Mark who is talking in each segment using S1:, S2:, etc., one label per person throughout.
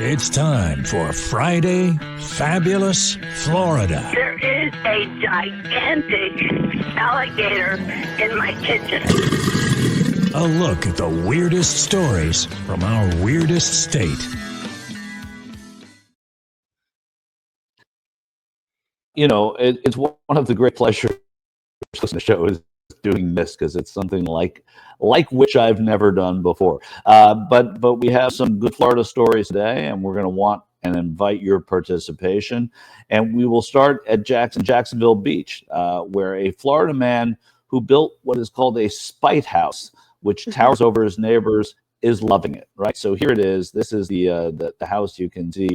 S1: It's time for Friday Fabulous Florida.
S2: There is a gigantic alligator in my kitchen.
S1: A look at the weirdest stories from our weirdest state.
S3: You know, it's one of the great pleasures of the show is doing this because it's something like which I've never done before. But we have some good Florida stories today, and we're going to want and invite your participation. And we will start at Jacksonville Beach, where a Florida man who built what is called a spite house, which towers over his neighbors, is loving it, right? So here it is. This is the house you can see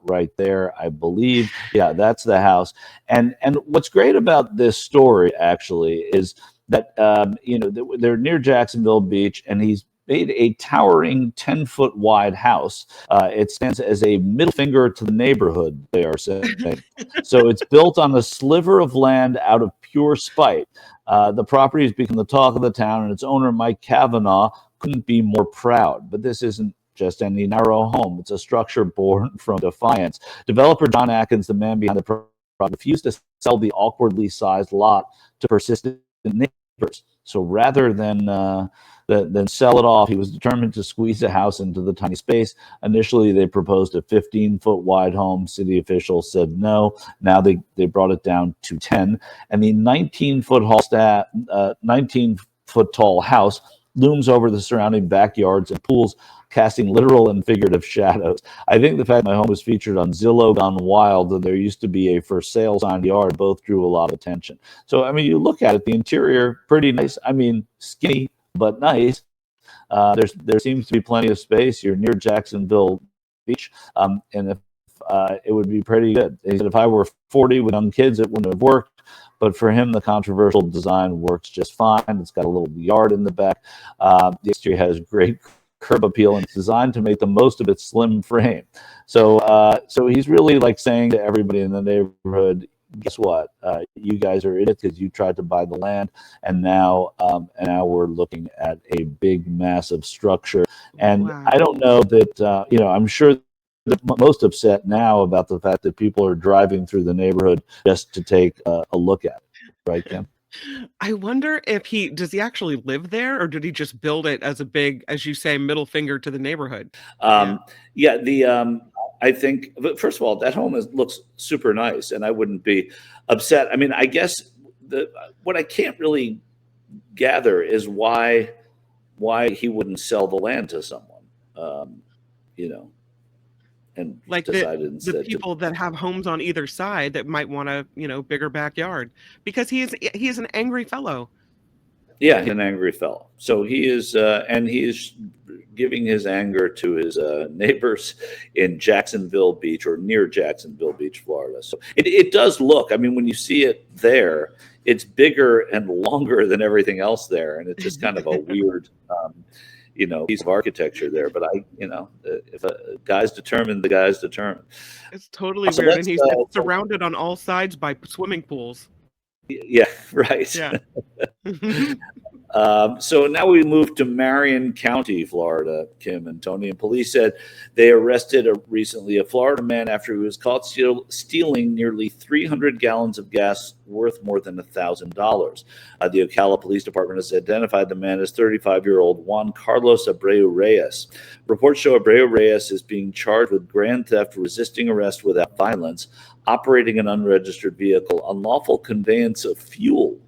S3: right there, I believe. Yeah, that's the house. And what's great about this story actually is that they're near Jacksonville Beach, and he's made a towering 10-foot wide house. It stands as a middle finger to the neighborhood, they are saying. So it's built on a sliver of land out of pure spite. The property has become the talk of the town, and its owner, Mike Kavanaugh, couldn't be more proud. But this isn't just any narrow home. It's a structure born from defiance. Developer John Atkins, the man behind the project, refused to sell the awkwardly sized lot to persistent neighbors. So rather than sell it off, he was determined to squeeze the house into the tiny space. Initially, they proposed a 15-foot wide home. City officials said no. Now they brought it down to 10. And the 19-foot tall house looms over the surrounding backyards and pools, casting literal and figurative shadows. I think the fact my home was featured on Zillow Gone Wild, and there used to be a for sale sign yard, both drew a lot of attention. So, I mean, you look at it, the interior, pretty nice. I mean, skinny, but nice. There seems to be plenty of space. You're near Jacksonville Beach, and if it would be pretty good. He said if I were 40 with young kids, it wouldn't have worked. But for him, the controversial design works just fine. It's got a little yard in the back. The exterior has great curb appeal, and it's designed to make the most of its slim frame. So he's really like saying to everybody in the neighborhood, guess what? You guys are in it because you tried to buy the land, and now we're looking at a big, massive structure. And wow. I don't know that I'm sure most upset now about the fact that people are driving through the neighborhood just to take a look at it, right, Kim?
S4: I wonder if he actually live there, or did he just build it as a big, as you say, middle finger to the neighborhood? I
S3: think, but first of all, that home looks super nice, and I wouldn't be upset. I mean, I guess what I can't really gather is why he wouldn't sell the land to someone, and
S4: like the people that have homes on either side that might want a bigger backyard, because he is an angry fellow.
S3: Yeah, he's an angry fellow. So he is, and he is giving his anger to his neighbors in Jacksonville Beach, or near Jacksonville Beach, Florida. So it does look. I mean, when you see it there, it's bigger and longer than everything else there, and it's just kind of a weird. Piece of architecture there, but if a guy's determined, the guy's determined.
S4: It's totally weird, and he's surrounded on all sides by swimming pools.
S3: Yeah, right.
S4: Yeah.
S3: So now we move to Marion County, Florida, Kim and Tony. And police said they arrested recently a Florida man after he was caught stealing nearly 300 gallons of gas worth more than $1,000. The Ocala Police Department has identified the man as 35-year-old Juan Carlos Abreu Reyes. Reports show Abreu Reyes is being charged with grand theft, resisting arrest without violence, operating an unregistered vehicle, unlawful conveyance of fuel,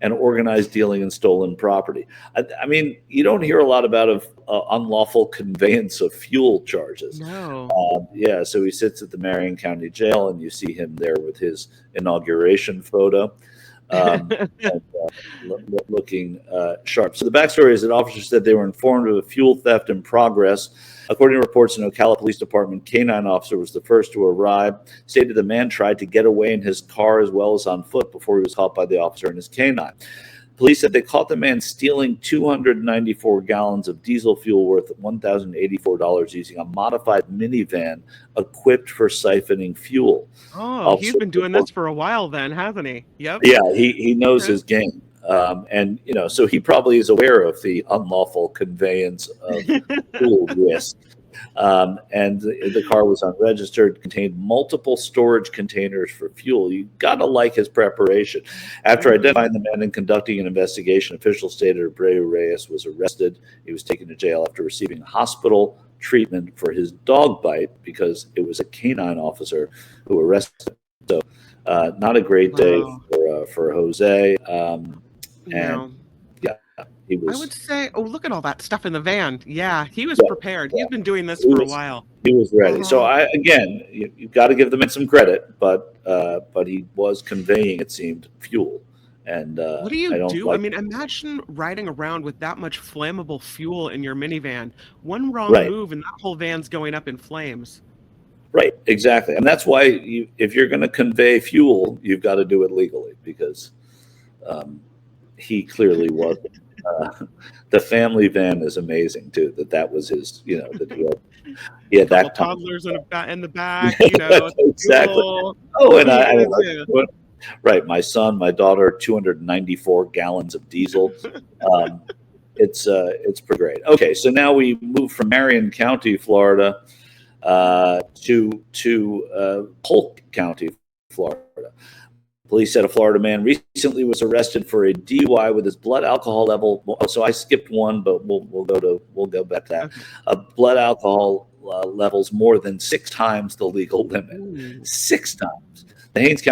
S3: and organized dealing in stolen property. I mean, you don't hear a lot about unlawful conveyance of fuel charges.
S4: No.
S3: So he sits at the Marion County Jail, and you see him there with his inauguration photo. Looking sharp. So the backstory is that officers said they were informed of a fuel theft in progress. According to reports, an Ocala Police Department canine officer was the first to arrive, stated the man tried to get away in his car as well as on foot before he was caught by the officer and his canine. Police said they caught the man stealing 294 gallons of diesel fuel worth $1,084 using a modified minivan equipped for siphoning fuel.
S4: Oh, he's been doing this for a while then, hasn't he? Yep.
S3: Yeah, he knows his game. So he probably is aware of the unlawful conveyance of fuel risk And the car was unregistered, contained multiple storage containers for fuel. You got to like his preparation. After identifying the man and conducting an investigation, officials stated Abreu Reyes was arrested. He was taken to jail after receiving hospital treatment for his dog bite because it was a canine officer who arrested him. So not a great day for Jose. And yeah, he was.
S4: I would say, oh, look at all that stuff in the van. Yeah, he was prepared. He's been doing this for a while.
S3: He was ready. So you've got to give the man some credit, but he was conveying, it seemed, fuel. And
S4: what do you do? I mean, imagine riding around with that much flammable fuel in your minivan. One wrong move and that whole van's going up in flames.
S3: Right, exactly. And that's why if you're going to convey fuel, you've got to do it legally, because he clearly wasn't. The family van is amazing too. That was his. That he had that
S4: toddlers in the back.
S3: Exactly.
S4: Fuel.
S3: Oh, and right. My son, my daughter, 294 gallons of diesel. It's pretty great. Okay, so now we move from Marion County, Florida, to Polk County, Florida. Police said a Florida man recently was arrested for a DUI with his blood alcohol level. So I skipped one, but we'll go back to that. Blood alcohol levels more than 6 times the legal limit. Ooh. 6 times. The Haines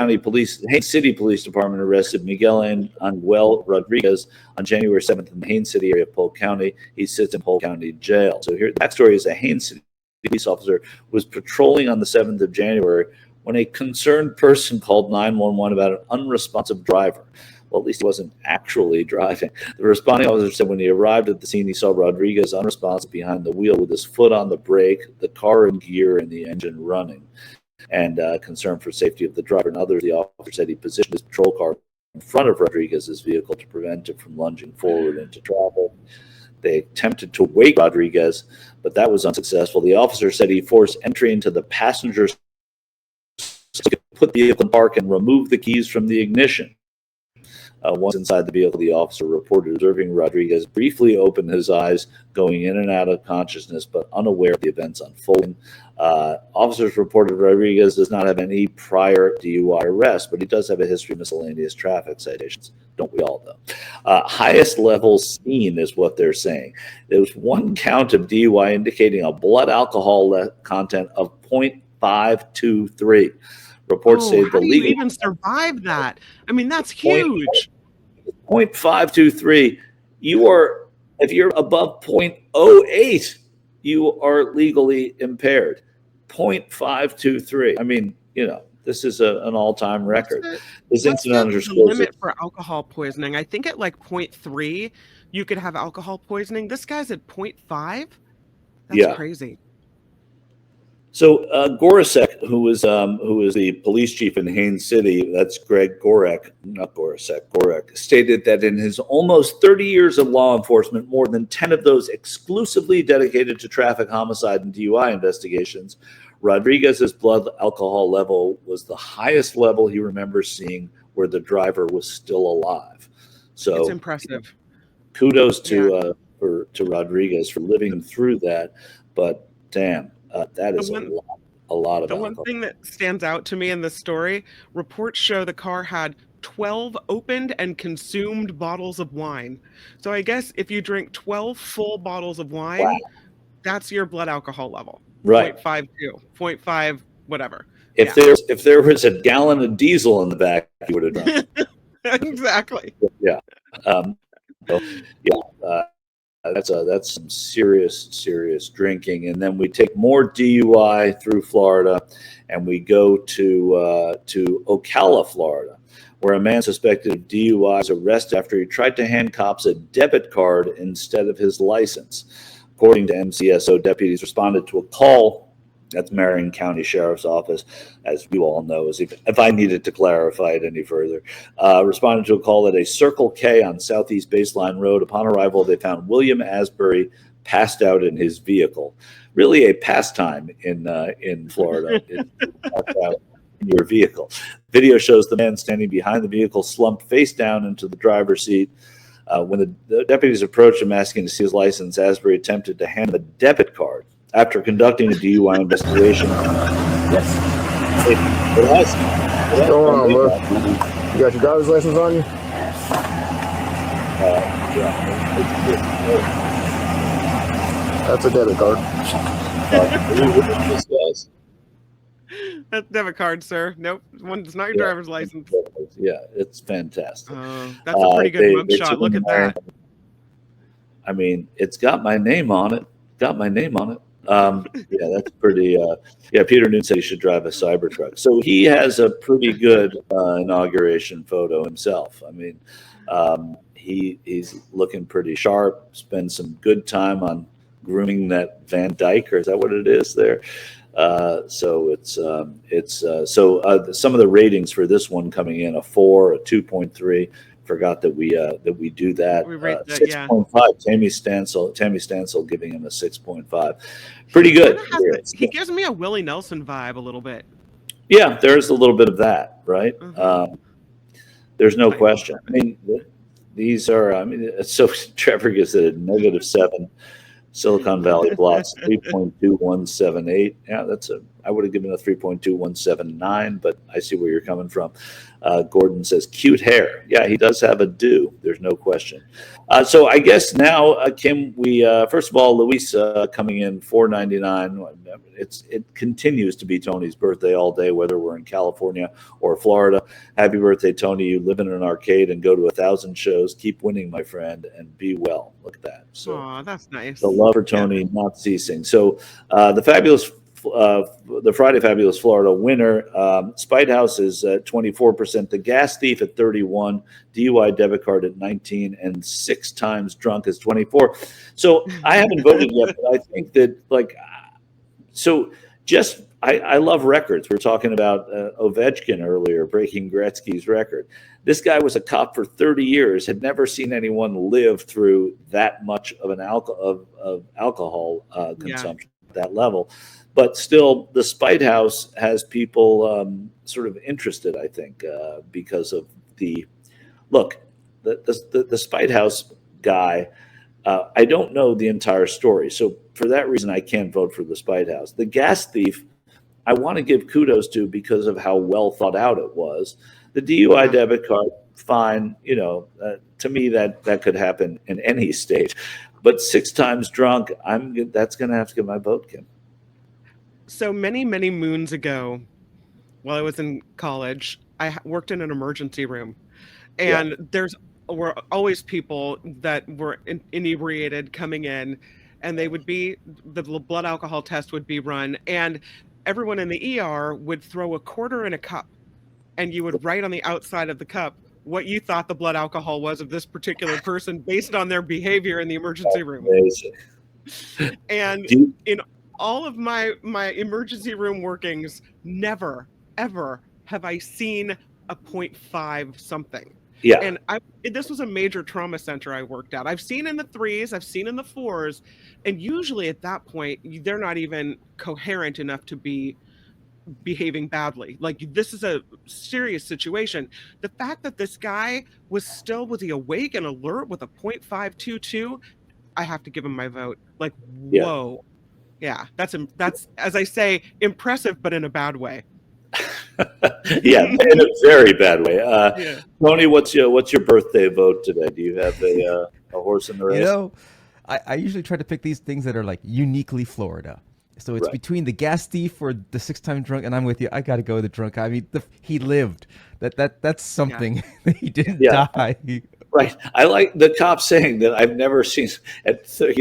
S3: City Police Department arrested Miguel Anuel Rodriguez on January 7th in the Haines City area of Polk County. He sits in Polk County Jail. So here, the backstory is a Haines City police officer was patrolling on the 7th of January when a concerned person called 911 about an unresponsive driver. Well, at least he wasn't actually driving. The responding officer said when he arrived at the scene, he saw Rodriguez unresponsive behind the wheel with his foot on the brake, the car in gear, and the engine running. And concern for safety of the driver and others, the officer said he positioned his patrol car in front of Rodriguez's vehicle to prevent it from lunging forward into traffic. They attempted to wake Rodriguez, but that was unsuccessful. The officer said he forced entry into the passenger's to put the vehicle in park and remove the keys from the ignition. Once inside the vehicle, the officer reported observing Rodriguez briefly open his eyes, going in and out of consciousness, but unaware of the events unfolding. Officers reported Rodriguez does not have any prior DUI arrests, but he does have a history of miscellaneous traffic citations. Don't we all, though? Highest level seen is what they're saying. There was one count of DUI indicating a blood alcohol content of 0.523. Reports say
S4: how do you even survive that? I mean, that's huge.
S3: 0.523. If you're above 0.08, you are legally impaired. 0.523. I mean, this is an all-time record. This incident underscores
S4: the limit for alcohol poisoning. I think at like 0.3, you could have alcohol poisoning. This guy's at 0.5. That's crazy.
S3: So Gorasek, who is the police chief in Haines City, that's Greg Gorek, not Gorasek, Gorek, stated that in his almost 30 years of law enforcement, more than 10 of those exclusively dedicated to traffic homicide and DUI investigations, Rodriguez's blood alcohol level was the highest level he remembers seeing where the driver was still alive. So
S4: it's impressive.
S3: Kudos to Rodriguez for living through that, but damn. That is a lot of
S4: the
S3: alcohol.
S4: one thing that stands out to me in this story, reports show the car had 12 opened and consumed bottles of wine. So I guess if you drink 12 full bottles of wine, that's your blood alcohol level.
S3: Right.
S4: 0.52, 0.5, whatever.
S3: If there was a gallon of diesel in the back, you would have drunk it.
S4: Exactly.
S3: Yeah. That's some serious drinking. And then we take more DUI through Florida, and we go to Ocala, Florida, where a man suspected of DUI is arrested after he tried to hand cops a debit card instead of his license. According to MCSO, deputies responded to a call at the Marion County Sheriff's Office, as you all know, as if I needed to clarify it any further. Responded to a call at a Circle K on Southeast Baseline Road. Upon arrival, they found William Asbury passed out in his vehicle. Really a pastime in Florida, passed out in your vehicle. Video shows the man standing behind the vehicle slumped face down into the driver's seat. When the deputies approached him asking to see his license, Asbury attempted to hand him a debit card. after conducting a DUI investigation. Yes, it has.
S5: What's going on, bro? You got your driver's license on you? That's a debit card.
S3: This guy's.
S4: That's debit card, sir. Nope, it's not your driver's license.
S3: Yeah, it's fantastic.
S4: That's a pretty good mugshot. Look at that.
S3: I mean, it's got my name on it. Yeah, that's pretty. Peter Noon said he should drive a Cybertruck. So he has a pretty good inauguration photo himself. I mean, he's looking pretty sharp. Spend some good time on grooming that Van Dyke, or is that what it is there? So some of the ratings for this one coming in: a 4, a 2.3. Forgot that we do that. 6.5. Tammy Stansel giving him a 6.5. Pretty good.
S4: He gives me a Willie Nelson vibe a little bit.
S3: Yeah, there's a little bit of that, right? Mm-hmm. There's no question. I mean, these are. I mean, so Trevor gives it a -7. Silicon Valley blocks 3.2178. Yeah, I would have given a 3.2179, but I see where you're coming from. Gordon says cute hair. Yeah, he does have a do. There's no question. So I guess now, Kim, we first of all, Luis coming in $4.99. It continues to be Tony's birthday all day, whether we're in California or Florida. Happy birthday, Tony! You live in an arcade and go to 1,000 shows. Keep winning, my friend, and be well. Look at that. So
S4: that's nice.
S3: The love for Tony not ceasing. So the Friday Fabulous Florida winner, Spite House is at 24%, the Gas Thief at 31%, DUI debit card at 19%, and 6 times drunk is 24%. So I haven't voted yet, but I think that I love records. We were talking about Ovechkin earlier, breaking Gretzky's record. This guy was a cop for 30 years, had never seen anyone live through that much of alcohol consumption at that level. But still, the Spite House has people sort of interested, I think, because of the Spite House guy. I don't know the entire story, so for that reason, I can't vote for the Spite House. The Gas Thief, I want to give kudos to because of how well thought out it was. The DUI debit card, fine. To me, that could happen in any state. But 6 times drunk, that's going to have to get my vote, Kim.
S4: So many, many moons ago, while I was in college, I worked in an emergency room, and there were always people that were inebriated coming in, and the blood alcohol test would be run, and everyone in the ER would throw a quarter in a cup, and you would write on the outside of the cup what you thought the blood alcohol was of this particular person based on their behavior in the emergency room.
S3: Amazing.
S4: And in all of my emergency room workings, never, ever have I seen a 0.5 something.
S3: Yeah.
S4: And this was a major trauma center I worked at. I've seen in the 3s, I've seen in the 4s, and usually at that point, they're not even coherent enough to be behaving badly. Like, this is a serious situation. The fact that this guy was he awake and alert with a 0.522, I have to give him my vote. Like, whoa. Yeah, that's as I say, impressive, but in a bad way.
S3: Yeah, in a very bad way. Tony, what's your birthday vote today? Do you have a horse in the race?
S6: I usually try to pick these things that are like uniquely Florida. So it's between the Gas Thief or the 6-time drunk, and I'm with you. I got to go with the drunk. I mean, he lived. That's something. Yeah. He didn't die.
S3: Right. I like the cop saying that I've never seen at 30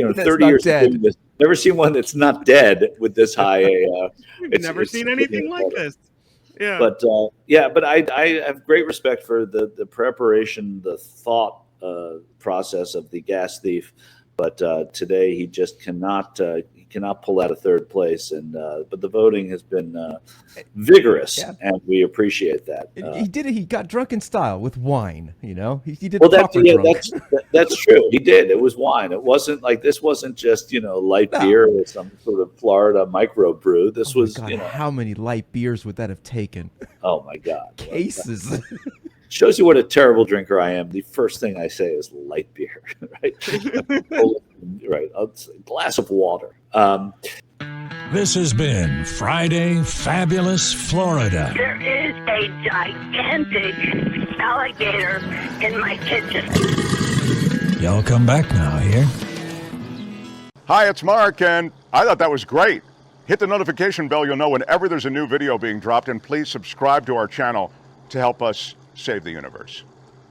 S3: years of this, never seen one that's not dead with this high.
S4: Never seen anything like this. Yeah.
S3: But I have great respect for the preparation, the thought process of the Gas Thief. But today he just cannot pull out a third place, but the voting has been vigorous, and we appreciate that.
S6: He did it. He got drunk in style with wine. He did
S3: drunk. That's true. He did. It was wine. It wasn't like this. Wasn't just light beer or some sort of Florida microbrew. This was.
S6: God, how many light beers would that have taken?
S3: Oh my God,
S6: cases.
S3: Shows you what a terrible drinker I am. The first thing I say is light beer, right? Right. A glass of water.
S1: This has been Friday Fabulous Florida.
S2: There is a gigantic alligator in my kitchen.
S1: Y'all come back now here.
S7: Hi, it's Mark, and I thought that was great. Hit the notification bell, you'll know whenever there's a new video being dropped, and please subscribe to our channel to help us save the universe.